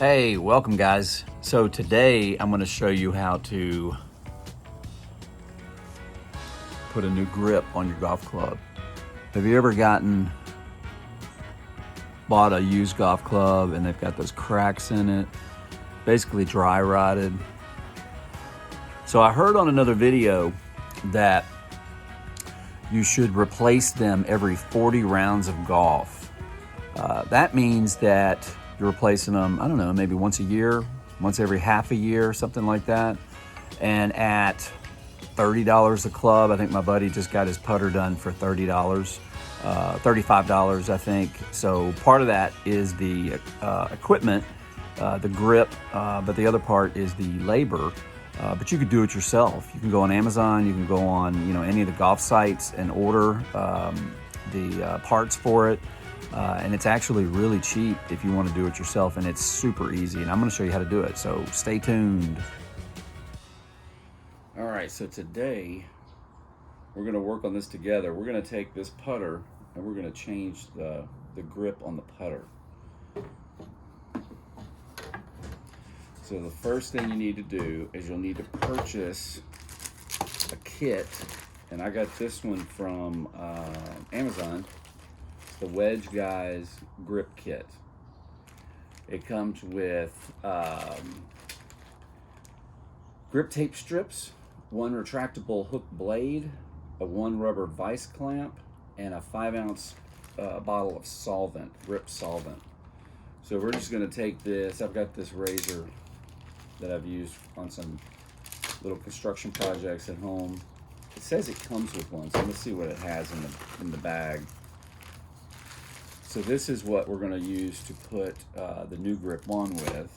Hey, welcome guys. So today I'm going to show you how to put a new grip on your golf club. Have you ever bought a used golf club and they've got those cracks in it, basically dry rotted? So I heard on another video that you should replace them every 40 rounds of golf. That means that you're replacing them, I don't know, maybe once a year, once every half a year, something like that. And at $30 a club, I think my buddy just got his putter done for $30, $35, I think. So part of that is the equipment, the grip, but the other part is the labor. But you could do it yourself. You can go on Amazon, you can go on any of the golf sites and order the parts for it. And it's actually really cheap if you want to do it yourself, and it's super easy. And I'm going to show you how to do it, so stay tuned. All right, so today we're going to work on this together. We're going to take this putter and we're going to change the grip on the putter. So the first thing you need to do is you'll need to purchase a kit, and I got this one from Amazon. It's the Wedge Guys grip kit. It comes with grip tape strips, one retractable hook blade, a 1 rubber vice clamp, and a 5-ounce bottle of solvent, grip solvent. So we're just going to take this. I've got this razor that I've used on some little construction projects at home. It says it comes with one, so let's see what it has in the bag. So this is what we're going to use to put the new grip on with.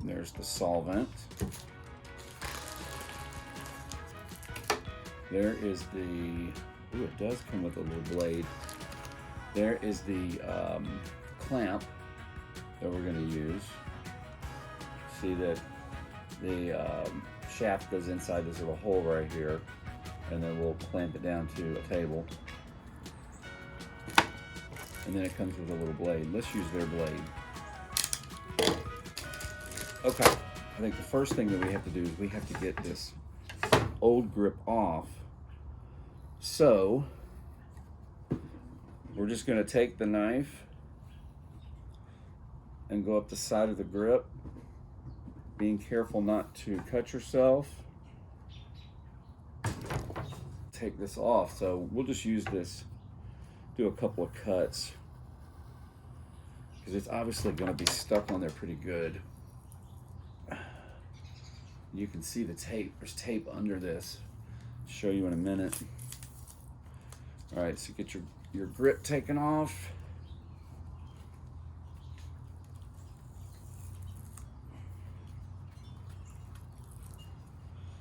There's the solvent. There is the, ooh, it does come with a little blade. There is the clamp that we're going to use. See that the shaft goes inside this little hole right here, and then we'll clamp it down to a table. And then it comes with a little blade. Let's use their blade. Okay, I think the first thing that we have to do is we have to get this old grip off. So we're just going to take the knife and go up the side of the grip, being careful not to cut yourself. Take this off. So we'll just use this, do a couple of cuts, because it's obviously going to be stuck on there pretty good. You can see the tape. There's tape under this. I'll show you in a minute. All right, so get your grip taken off.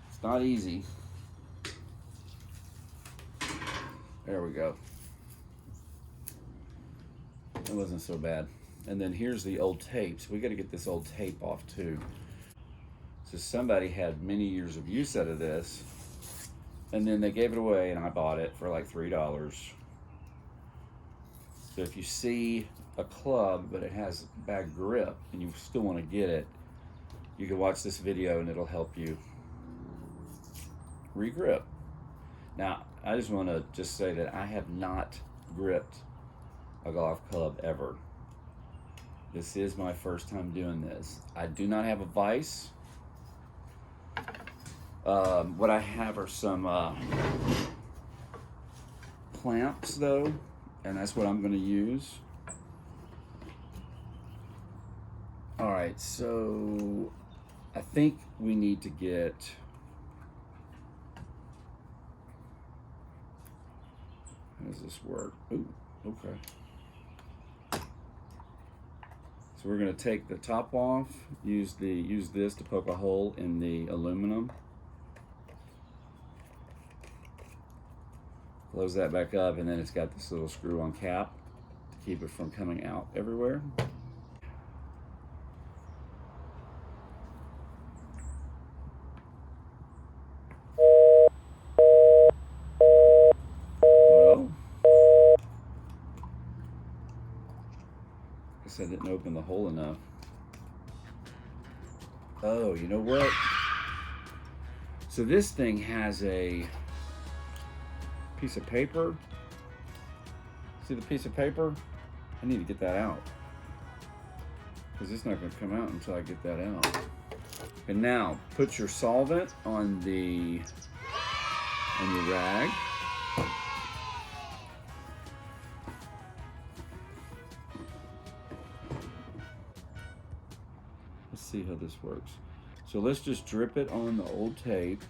It's not easy. There we go. It wasn't so bad. And then here's the old tape. So we got to get this old tape off too. So somebody had many years of use out of this, and then they gave it away, and I bought it for like $3. So if you see a club but it has bad grip and you still want to get it, you can watch this video and it'll help you re-grip. Now, I just want to say that I have not gripped a golf club ever. This is my first time doing this. I do not have a vise. What I have are some clamps though, and that's what I'm going to use. All right, so I think we need to get, how does this work? Ooh, okay. So we're going to take the top off, use this to poke a hole in the aluminum. Close that back up, and then it's got this little screw-on cap to keep it from coming out everywhere. Well, Guess I didn't open the hole enough. Oh, you know what? So this thing has a piece of paper. See the piece of paper? I need to get that out, because it's not going to come out until I get that out. And now put your solvent on your rag. Let's see how this works. So let's just drip it on the old tape.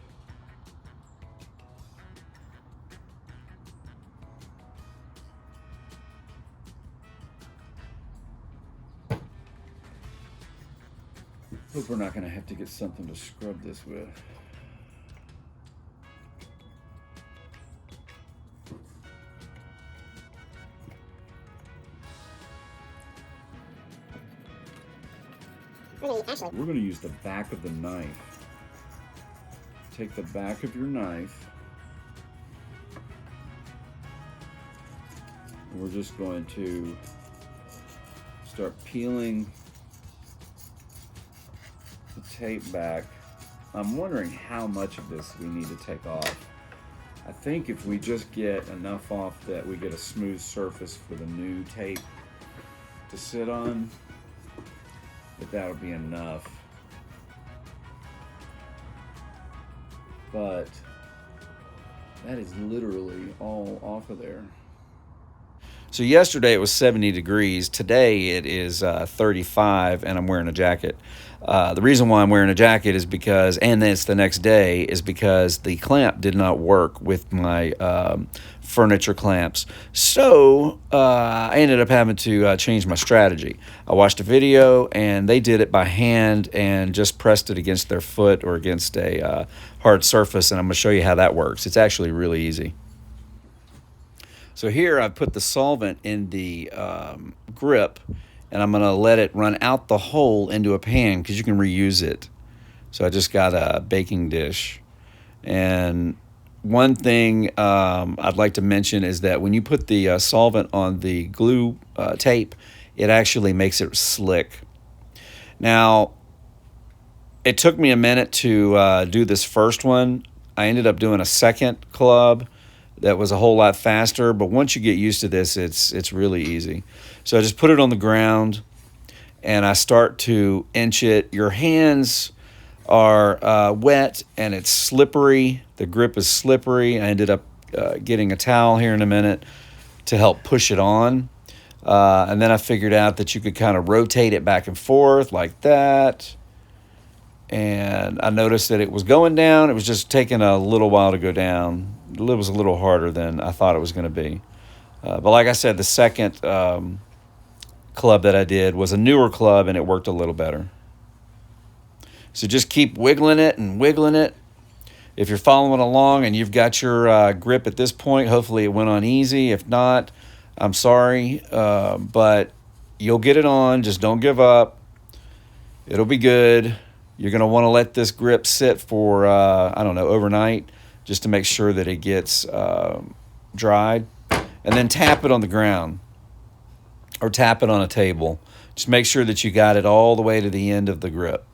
Hope we're not going to have to get something to scrub this with. We're going to use the back of the knife. Take the back of your knife. And we're just going to start peeling the tape back. I'm wondering how much of this we need to take off. I think if we just get enough off that we get a smooth surface for the new tape to sit on, that'll be enough. But that is literally all off of there. So yesterday it was 70 degrees. Today it is 35, and I'm wearing a jacket. The reason why I'm wearing a jacket is because, and it's the next day, is because the clamp did not work with my furniture clamps. So I ended up having to change my strategy. I watched a video, and they did it by hand and just pressed it against their foot or against a hard surface, and I'm going to show you how that works. It's actually really easy. So here I've put the solvent in the grip, and I'm going to let it run out the hole into a pan because you can reuse it. So I just got a baking dish. And one thing I'd like to mention is that when you put the solvent on the glue tape, it actually makes it slick. Now, it took me a minute to do this first one. I ended up doing a second club that was a whole lot faster, but once you get used to this, it's really easy. So I just put it on the ground, and I start to inch it. Your hands are wet, and it's slippery. The grip is slippery. I ended up getting a towel here in a minute to help push it on. And then I figured out that you could kind of rotate it back and forth like that. And I noticed that it was going down. It was just taking a little while to go down. It was a little harder than I thought it was going to be. But like I said, the second club that I did was a newer club, and it worked a little better. So just keep wiggling it and wiggling it. If you're following along and you've got your grip at this point, hopefully it went on easy. If not, I'm sorry. But you'll get it on. Just don't give up. It'll be good. You're going to want to let this grip sit for, overnight, just to make sure that it gets dried. And then tap it on the ground or tap it on a table. Just make sure that you got it all the way to the end of the grip,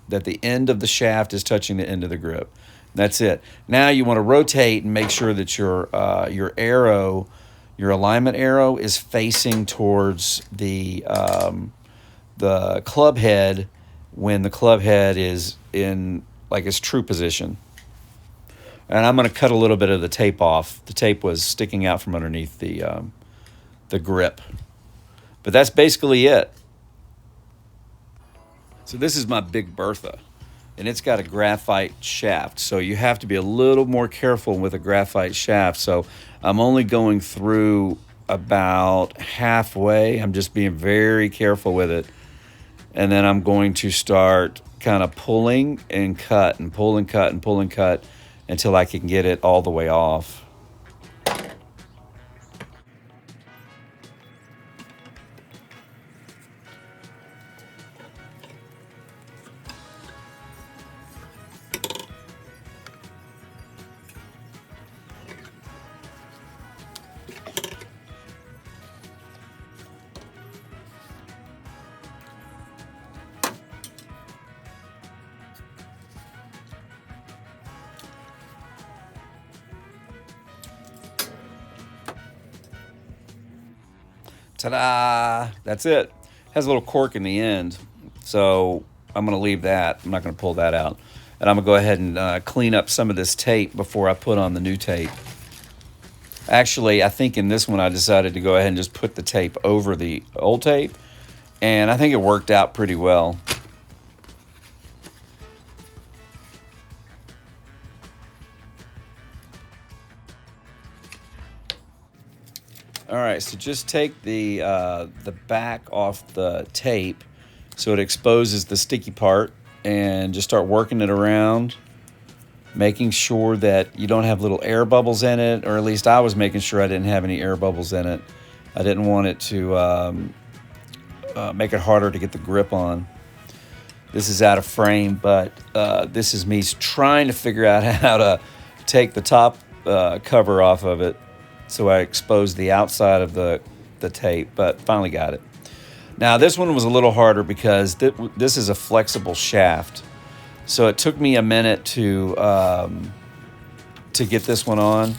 that the end of the shaft is touching the end of the grip. That's it. Now you want to rotate and make sure that your arrow, your alignment arrow, is facing towards the club head when the club head is in like its true position. And I'm going to cut a little bit of the tape off. The tape was sticking out from underneath the grip. But that's basically it. So this is my Big Bertha, and it's got a graphite shaft. So you have to be a little more careful with a graphite shaft. So I'm only going through about halfway. I'm just being very careful with it. And then I'm going to start kind of pulling and cut and pull and cut and pull and cut until I can get it all the way off. Ta-da! That's it. Has a little cork in the end, so I'm going to leave that. I'm not going to pull that out. And I'm going to go ahead and clean up some of this tape before I put on the new tape. Actually, I think in this one I decided to go ahead and just put the tape over the old tape, and I think it worked out pretty well. All right, so just take the back off the tape so it exposes the sticky part, and just start working it around, making sure that you don't have little air bubbles in it, or at least I was making sure I didn't have any air bubbles in it. I didn't want it to make it harder to get the grip on. This is out of frame, but this is me trying to figure out how to take the top cover off of it, so I exposed the outside of the tape, but finally got it. Now this one was a little harder because this is a flexible shaft, so it took me a minute to get this one on.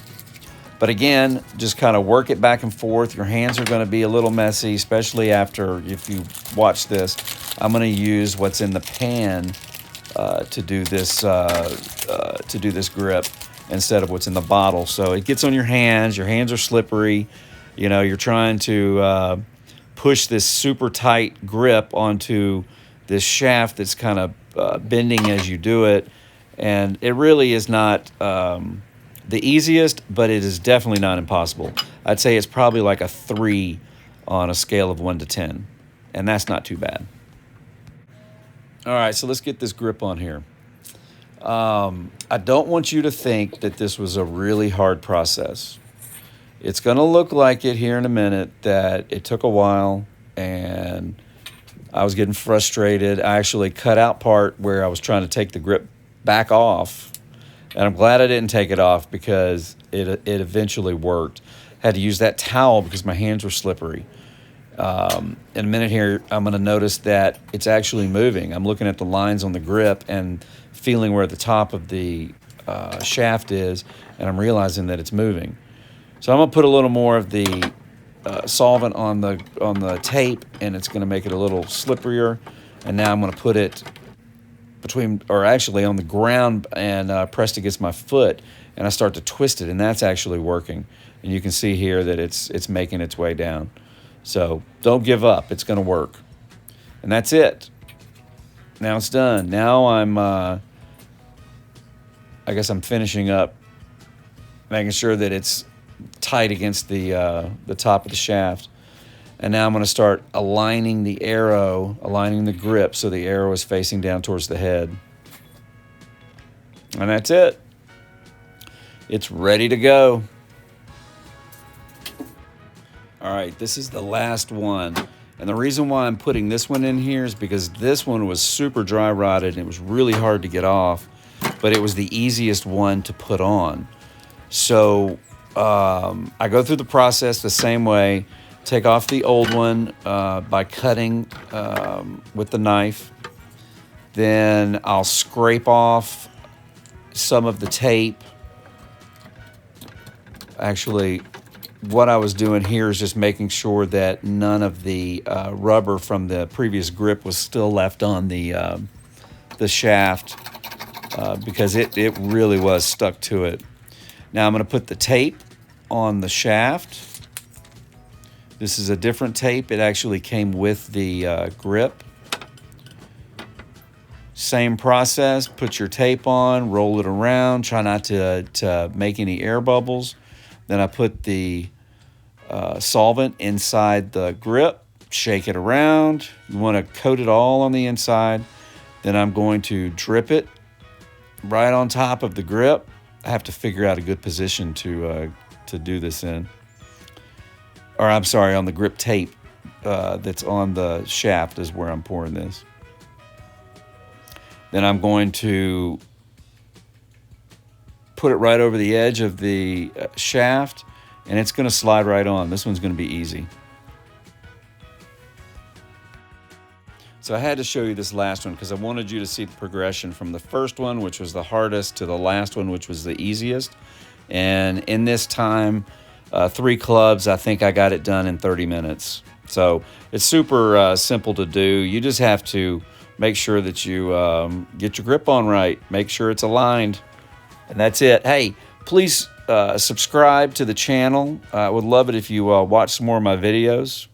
But again, just kind of work it back and forth. Your hands are going to be a little messy, especially if you watch this. I'm going to use what's in the pan to do this grip instead of what's in the bottle. So it gets on your hands. Your hands are slippery. You know, you're trying to push this super tight grip onto this shaft that's kind of bending as you do it. And it really is not the easiest, but it is definitely not impossible. I'd say it's probably like a 3 on a scale of 1 to 10. And that's not too bad. All right, so let's get this grip on here. I don't want you to think that this was a really hard process. It's going to look like it here in a minute, that it took a while and I was getting frustrated. I actually cut out part where I was trying to take the grip back off, and I'm glad I didn't take it off because it eventually worked. Had to use that towel because my hands were slippery. In a minute here, I'm going to notice that it's actually moving. I'm looking at the lines on the grip and feeling where the top of the shaft is, and I'm realizing that it's moving. So I'm going to put a little more of the solvent on the tape, and it's going to make it a little slipperier. And now I'm going to put it on the ground and pressed against my foot, and I start to twist it, and that's actually working. And you can see here that it's making its way down. So don't give up. It's going to work. And that's it. Now it's done. Now I guess I'm finishing up, making sure that it's tight against the top of the shaft. And now I'm going to start aligning the grip so the arrow is facing down towards the head. And that's it. It's ready to go. All right, this is the last one. And the reason why I'm putting this one in here is because this one was super dry rotted and it was really hard to get off, but it was the easiest one to put on. So I go through the process the same way. Take off the old one by cutting with the knife. Then I'll scrape off some of the tape. Actually, what I was doing here is just making sure that none of the rubber from the previous grip was still left on the shaft because it really was stuck to it. Now I'm going to put the tape on the shaft. This is a different tape. It actually came with the grip. Same process. Put your tape on, roll it around. Try not to make any air bubbles. Then I put the solvent inside the grip. Shake it around. You want to coat it all on the inside. Then I'm going to drip it right on top of the grip. I have to figure out a good position to do this in. Or I'm sorry, on the grip tape that's on the shaft is where I'm pouring this. Then I'm going to put it right over the edge of the shaft, and it's going to slide right on. This one's going to be easy. So I had to show you this last one because I wanted you to see the progression from the first one, which was the hardest, to the last one, which was the easiest. And in this time, 3 clubs, I think I got it done in 30 minutes. So it's super simple to do. You just have to make sure that you get your grip on right. Make sure it's aligned. And that's it. Hey, please subscribe to the channel. I would love it if you watch some more of my videos.